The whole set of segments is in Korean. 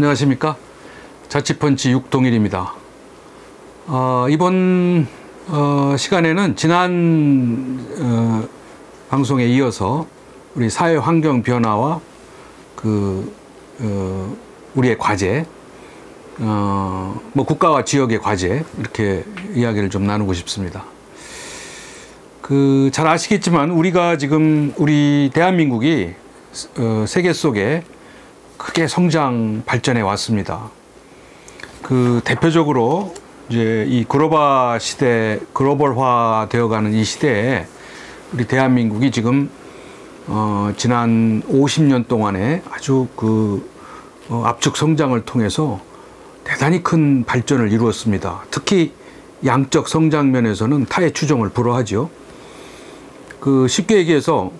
안녕하십니까. 자취펀치 육동일입니다. 이번 시간에는 지난 방송에 이어서 우리 사회 환경 변화와 우리의 과제, 국가와 지역의 과제, 이렇게 이야기를 좀 나누고 싶습니다. 잘 아시겠지만 우리가 지금 우리 대한민국이 세계 속에 크게 성장 발전해 왔습니다. 대표적으로 이제 이 글로벌화 되어가는 이 시대에 우리 대한민국이 지금 지난 50년 동안에 아주 압축 성장을 통해서 대단히 큰 발전을 이루었습니다. 특히 양적 성장 면에서는 타의 추종을 불허하죠. 쉽게 얘기해서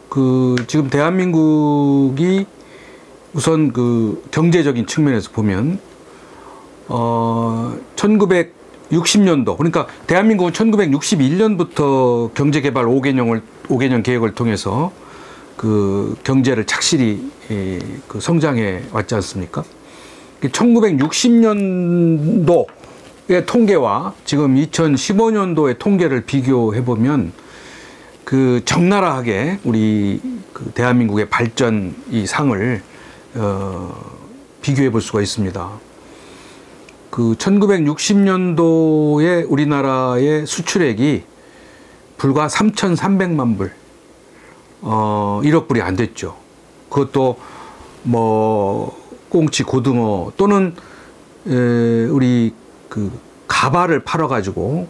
지금 대한민국이 우선 경제적인 측면에서 보면 1960년도, 그러니까 대한민국은 1961년부터 경제개발 5개년 계획을 통해서 경제를 착실히 성장해 왔지 않습니까? 1960년도의 통계와 지금 2015년도의 통계를 비교해 보면 적나라하게 우리 대한민국의 발전 이 상을 비교해 볼 수가 있습니다. 1960년도에 우리나라의 수출액이 불과 3,300만 불, 1억 불이 안 됐죠. 그것도 꽁치, 고등어 또는 우리 가발을 팔아가지고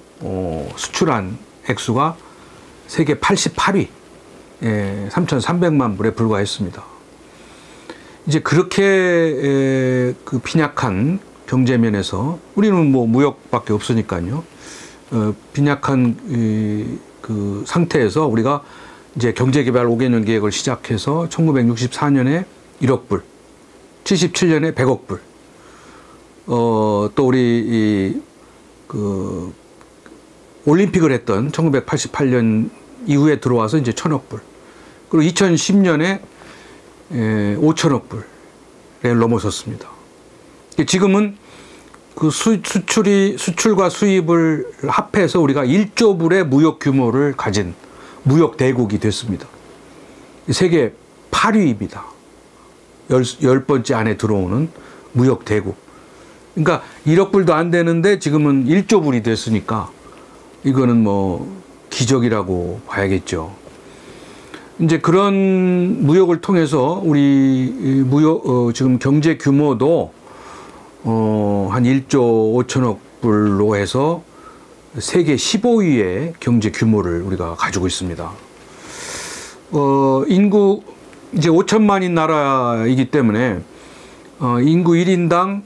수출한 액수가 세계 88위, 3,300만 불에 불과했습니다. 이제 그렇게 빈약한 경제면에서 우리는 무역밖에 없으니까요. 빈약한 상태에서 우리가 이제 경제개발 5개년 계획을 시작해서 1964년에 1억 불, 77년에 100억 불, 또 우리 올림픽을 했던 1988년 이후에 들어와서 이제 1,000억 불, 그리고 2010년에 5천억 불에 넘어섰습니다. 지금은 수출과 수입을 합해서 우리가 1조 불의 무역 규모를 가진 무역 대국이 됐습니다. 세계 8위입니다. 10번째 안에 들어오는 무역 대국. 그러니까 1억 불도 안 되는데 지금은 1조 불이 됐으니까 이거는 기적이라고 봐야겠죠. 이제 그런 무역을 통해서 우리 지금 경제 규모도 한 1조 5천억 불로 해서 세계 15위의 경제 규모를 우리가 가지고 있습니다. 인구 이제 5천만인 나라이기 때문에 인구 1인당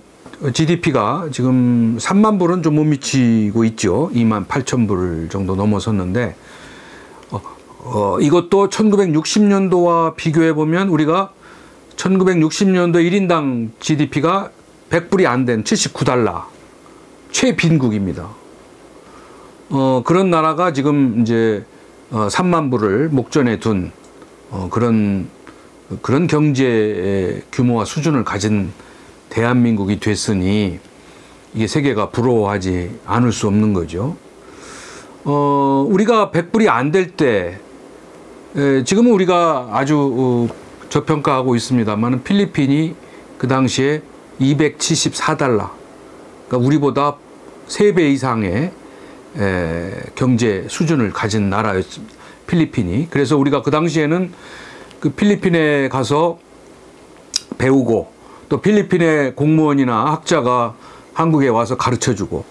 GDP가 지금 3만 불은 좀 못 미치고 있죠. 2만 8천 불 정도 넘어섰는데 이것도 1960년도와 비교해 보면 우리가 1960년도 1인당 GDP가 100불이 안 된 79달러, 최빈국입니다. 그런 나라가 지금 이제 3만 불을 목전에 둔 그런 경제 규모와 수준을 가진 대한민국이 됐으니 이게 세계가 부러워하지 않을 수 없는 거죠. 우리가 100불이 안 될 때, 지금은 우리가 아주 저평가하고 있습니다만 필리핀이 그 당시에 274달러, 그러니까 우리보다 3배 이상의 경제 수준을 가진 나라였습니다. 필리핀이. 그래서 우리가 그 당시에는 필리핀에 가서 배우고 또 필리핀의 공무원이나 학자가 한국에 와서 가르쳐주고,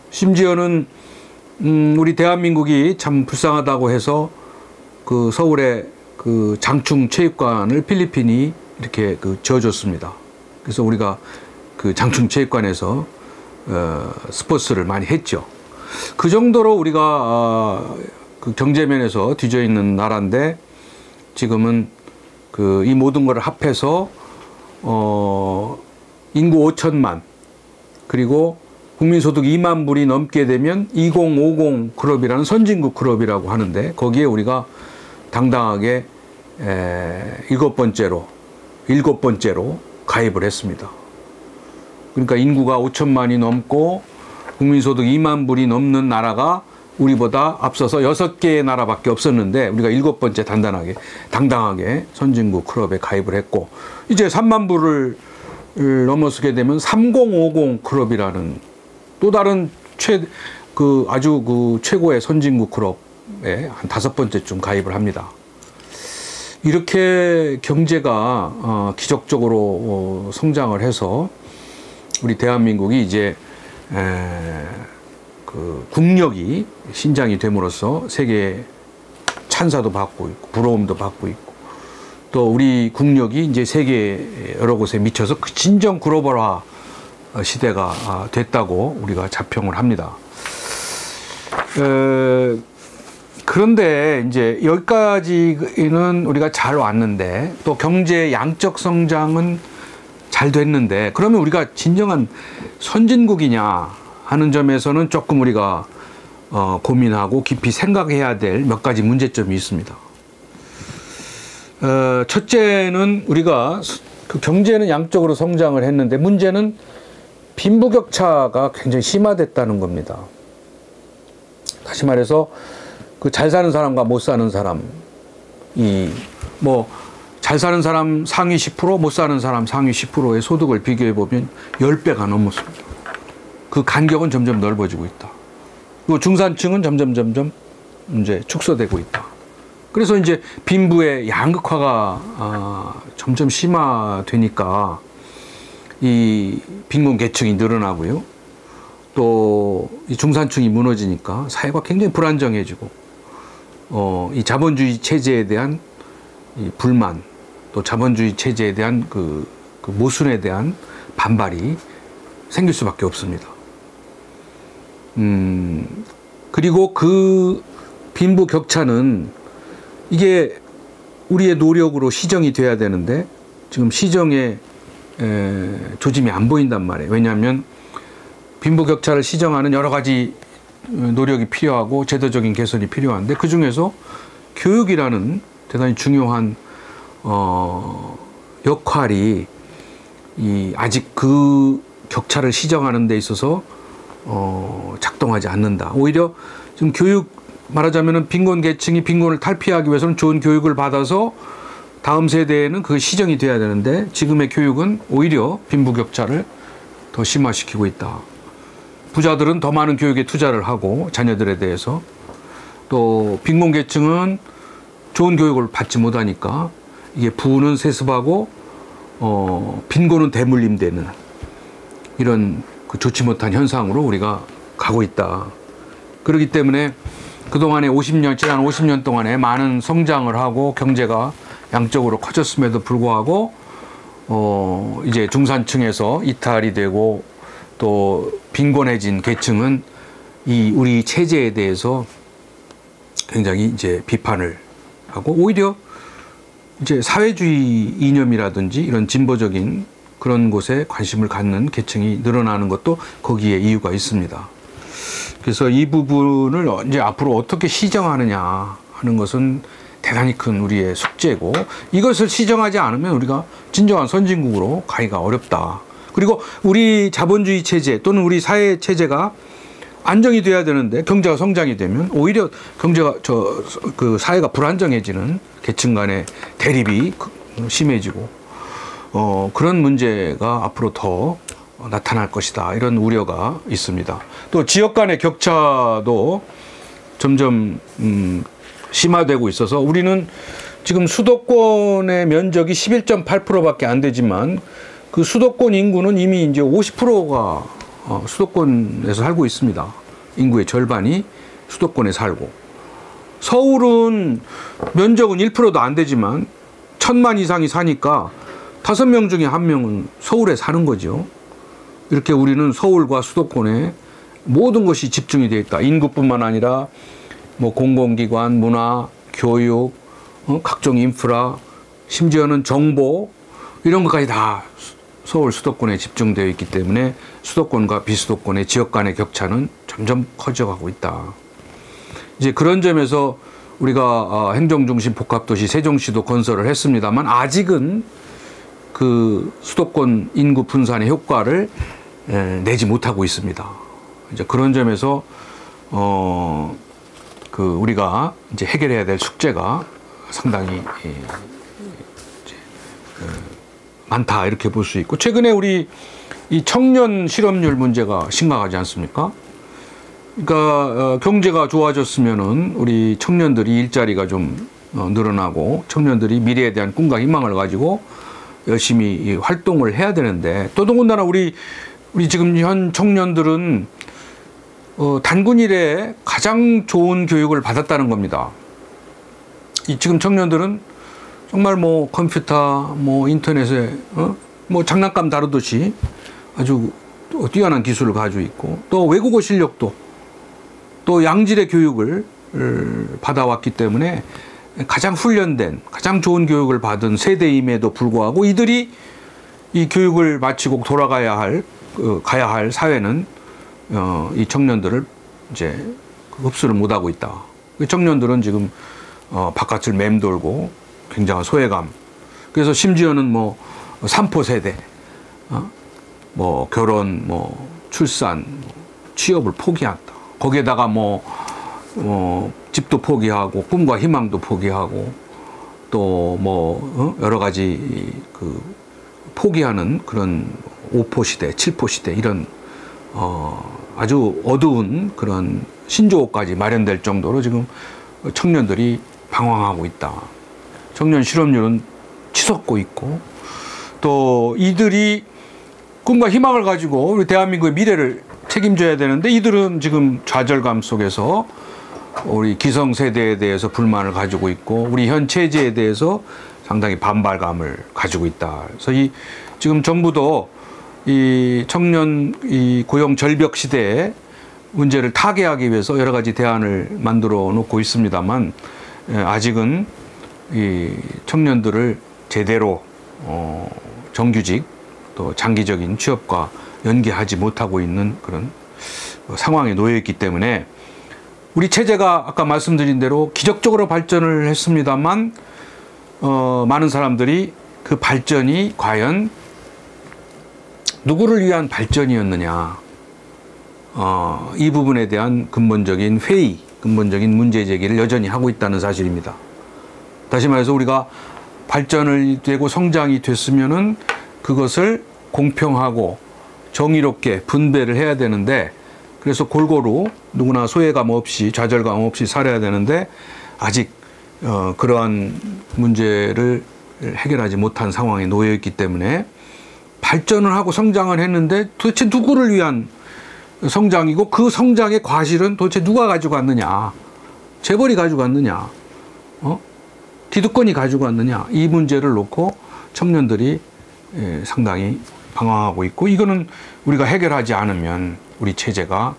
심지어는 우리 대한민국이 참 불쌍하다고 해서 서울의 장충 체육관을 필리핀이 이렇게 지어줬습니다. 그래서 우리가 장충 체육관에서 스포츠를 많이 했죠. 그 정도로 우리가 경제면에서 뒤져 있는 나라인데 지금은 이 모든 것을 합해서 인구 5천만, 그리고 국민소득 2만 불이 넘게 되면 2050 클럽이라는 선진국 클럽이라고 하는데, 거기에 우리가 당당하게 7번째로 가입을 했습니다. 그러니까 인구가 5천만이 넘고 국민소득 2만 불이 넘는 나라가 우리보다 앞서서 6개의 나라밖에 없었는데 우리가 7번째 당당하게 선진국 클럽에 가입을 했고, 이제 3만 불을 넘어서게 되면 3050 클럽이라는 또 다른 아주 최고의 선진국 클럽에 한 5번째쯤 가입을 합니다. 이렇게 경제가 기적적으로 성장을 해서 우리 대한민국이 이제 그 국력이 신장이 됨으로써 세계 찬사도 받고 있고 부러움도 받고 있고, 또 우리 국력이 이제 세계 여러 곳에 미쳐서 그 진정 글로벌화 시대가 됐다고 우리가 자평을 합니다. 그런데 이제 여기까지는 우리가 잘 왔는데, 또 경제 양적 성장은 잘 됐는데, 그러면 우리가 진정한 선진국이냐 하는 점에서는 조금 우리가 고민하고 깊이 생각해야 될 몇 가지 문제점이 있습니다. 첫째는 우리가 그 경제는 양적으로 성장을 했는데 문제는 빈부격차가 굉장히 심화됐다는 겁니다. 다시 말해서 그 잘 사는 사람과 못 사는 사람이 잘 사는 사람 상위 10%, 못 사는 사람 상위 10%의 소득을 비교해 보면 10배가 넘었습니다. 그 간격은 점점 넓어지고 있다. 그리고 중산층은 점점 이제 축소되고 있다. 그래서 이제 빈부의 양극화가 점점 심화되니까 이 빈곤 계층이 늘어나고요. 또 이 중산층이 무너지니까 사회가 굉장히 불안정해지고, 이 자본주의 체제에 대한 이 불만, 또 자본주의 체제에 대한 그 모순에 대한 반발이 생길 수밖에 없습니다. 그리고 그 빈부 격차는 이게 우리의 노력으로 시정이 돼야 되는데 지금 시정의 조짐이 안 보인단 말이에요. 왜냐하면 빈부 격차를 시정하는 여러 가지 노력이 필요하고 제도적인 개선이 필요한데, 그 중에서 교육이라는 대단히 중요한 역할이 아직 그 격차를 시정하는 데 있어서 작동하지 않는다. 오히려 지금 교육, 말하자면은 빈곤 계층이 빈곤을 탈피하기 위해서는 좋은 교육을 받아서 다음 세대에는 그 시정이 돼야 되는데, 지금의 교육은 오히려 빈부격차를 더 심화시키고 있다. 부자들은 더 많은 교육에 투자를 하고 자녀들에 대해서, 또 빈곤 계층은 좋은 교육을 받지 못하니까 이게 부는 세습하고 빈곤은 대물림되는 이런 그 좋지 못한 현상으로 우리가 가고 있다. 그렇기 때문에 그동안에 지난 50년 동안에 많은 성장을 하고 경제가 양적으로 커졌음에도 불구하고 이제 중산층에서 이탈이 되고 또 빈곤해진 계층은 이 우리 체제에 대해서 굉장히 이제 비판을 하고, 오히려 이제 사회주의 이념이라든지 이런 진보적인 그런 곳에 관심을 갖는 계층이 늘어나는 것도 거기에 이유가 있습니다. 그래서 이 부분을 이제 앞으로 어떻게 시정하느냐 하는 것은 대단히 큰 우리의 숙제고, 이것을 시정하지 않으면 우리가 진정한 선진국으로 가기가 어렵다. 그리고 우리 자본주의 체제 또는 우리 사회 체제가 안정이 돼야 되는데 경제가 성장이 되면 오히려 경제가 그 사회가 불안정해지는, 계층 간의 대립이 심해지고 그런 문제가 앞으로 더 나타날 것이다. 이런 우려가 있습니다. 또 지역 간의 격차도 점점 심화되고 있어서 우리는 지금 수도권의 면적이 11.8%밖에 안 되지만 그 수도권 인구는 이미 이제 50%가 수도권에서 살고 있습니다. 인구의 절반이 수도권에 살고, 서울은 면적은 1%도 안 되지만 1000만 이상이 사니까 5명 중에 1명은 서울에 사는 거죠. 이렇게 우리는 서울과 수도권에 모든 것이 집중이 되어 있다. 인구뿐만 아니라 뭐 공공기관, 문화, 교육, 각종 인프라, 심지어는 정보, 이런 것까지 다 서울 수도권에 집중되어 있기 때문에 수도권과 비수도권의 지역 간의 격차는 점점 커져가고 있다. 이제 그런 점에서 우리가 행정중심 복합도시 세종시도 건설을 했습니다만 아직은 그 수도권 인구 분산의 효과를 내지 못하고 있습니다. 이제 그런 점에서 우리가 이제 해결해야 될 숙제가 상당히 많다 이렇게 볼 수 있고, 최근에 우리 이 청년 실업률 문제가 심각하지 않습니까? 그러니까 경제가 좋아졌으면은 우리 청년들이 일자리가 좀 늘어나고 청년들이 미래에 대한 꿈과 희망을 가지고 열심히 활동을 해야 되는데, 또 더군다나 우리 지금 현 청년들은 단군 이래에 가장 좋은 교육을 받았다는 겁니다. 이 지금 청년들은 정말 뭐 컴퓨터, 뭐 인터넷에 뭐 장난감 다루듯이 아주 뛰어난 기술을 가지고 있고, 또 외국어 실력도 또 양질의 교육을 받아왔기 때문에 가장 훈련된, 가장 좋은 교육을 받은 세대임에도 불구하고 이들이 이 교육을 마치고 돌아가야 할 가야 할 사회는 이 청년들을 이제 흡수를 못하고 있다. 청년들은 지금 바깥을 맴돌고 굉장한 소외감. 그래서 심지어는 뭐 삼포 세대, 뭐 결혼, 뭐 출산, 취업을 포기한다. 거기에다가 집도 포기하고 꿈과 희망도 포기하고 또 뭐 여러 가지 포기하는 그런 5포 시대, 7포 시대 이런 아주 어두운 그런 신조어까지 마련될 정도로 지금 청년들이 방황하고 있다. 청년 실업률은 치솟고 있고, 또 이들이 꿈과 희망을 가지고 우리 대한민국의 미래를 책임져야 되는데 이들은 지금 좌절감 속에서 우리 기성세대에 대해서 불만을 가지고 있고 우리 현 체제에 대해서 상당히 반발감을 가지고 있다. 그래서 지금 정부도 이 청년 고용 절벽 시대에 문제를 타개하기 위해서 여러 가지 대안을 만들어 놓고 있습니다만, 아직은 이 청년들을 제대로 정규직 또 장기적인 취업과 연계하지 못하고 있는 그런 상황에 놓여 있기 때문에 우리 체제가 아까 말씀드린 대로 기적적으로 발전을 했습니다만 많은 사람들이 그 발전이 과연 누구를 위한 발전이었느냐, 이 부분에 대한 근본적인 회의, 근본적인 문제 제기를 여전히 하고 있다는 사실입니다. 다시 말해서 우리가 발전을 되고 성장이 됐으면은 그것을 공평하고 정의롭게 분배를 해야 되는데, 그래서 골고루 누구나 소외감 없이 좌절감 없이 살아야 되는데 아직 그러한 문제를 해결하지 못한 상황에 놓여 있기 때문에 발전을 하고 성장을 했는데 도대체 누구를 위한 성장이고 그 성장의 과실은 도대체 누가 가지고 왔느냐, 재벌이 가지고 왔느냐, 기득권이 가지고 왔느냐, 이 문제를 놓고 청년들이 상당히 방황하고 있고, 이거는 우리가 해결하지 않으면 우리 체제가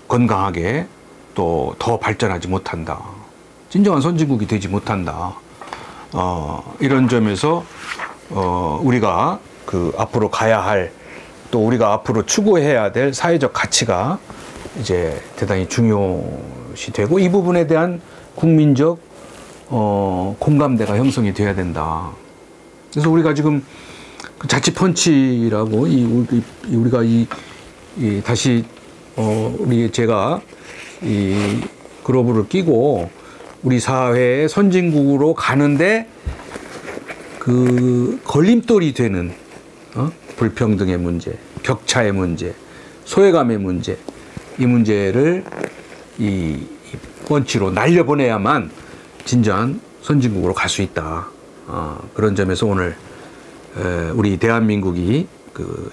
건강하게 또 더 발전하지 못한다, 진정한 선진국이 되지 못한다. 이런 점에서 우리가 앞으로 가야 할, 또 우리가 앞으로 추구해야 될 사회적 가치가 이제 대단히 중요시 되고, 이 부분에 대한 국민적 공감대가 형성이 돼야 된다. 그래서 우리가 지금 자치펀치라고 우리가 다시 제가 이 글러브를 끼고 우리 사회의 선진국으로 가는데 그 걸림돌이 되는 불평등의 문제, 격차의 문제, 소외감의 문제, 이 문제를 이 펀치로 날려보내야만 진정한 선진국으로 갈 수 있다. 그런 점에서 오늘 우리 대한민국이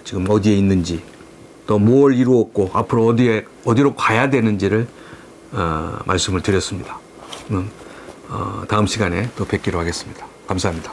지금 어디에 있는지, 또 무엇을 이루었고 앞으로 어디로 가야 되는지를 말씀을 드렸습니다. 다음 시간에 또 뵙기로 하겠습니다. 감사합니다.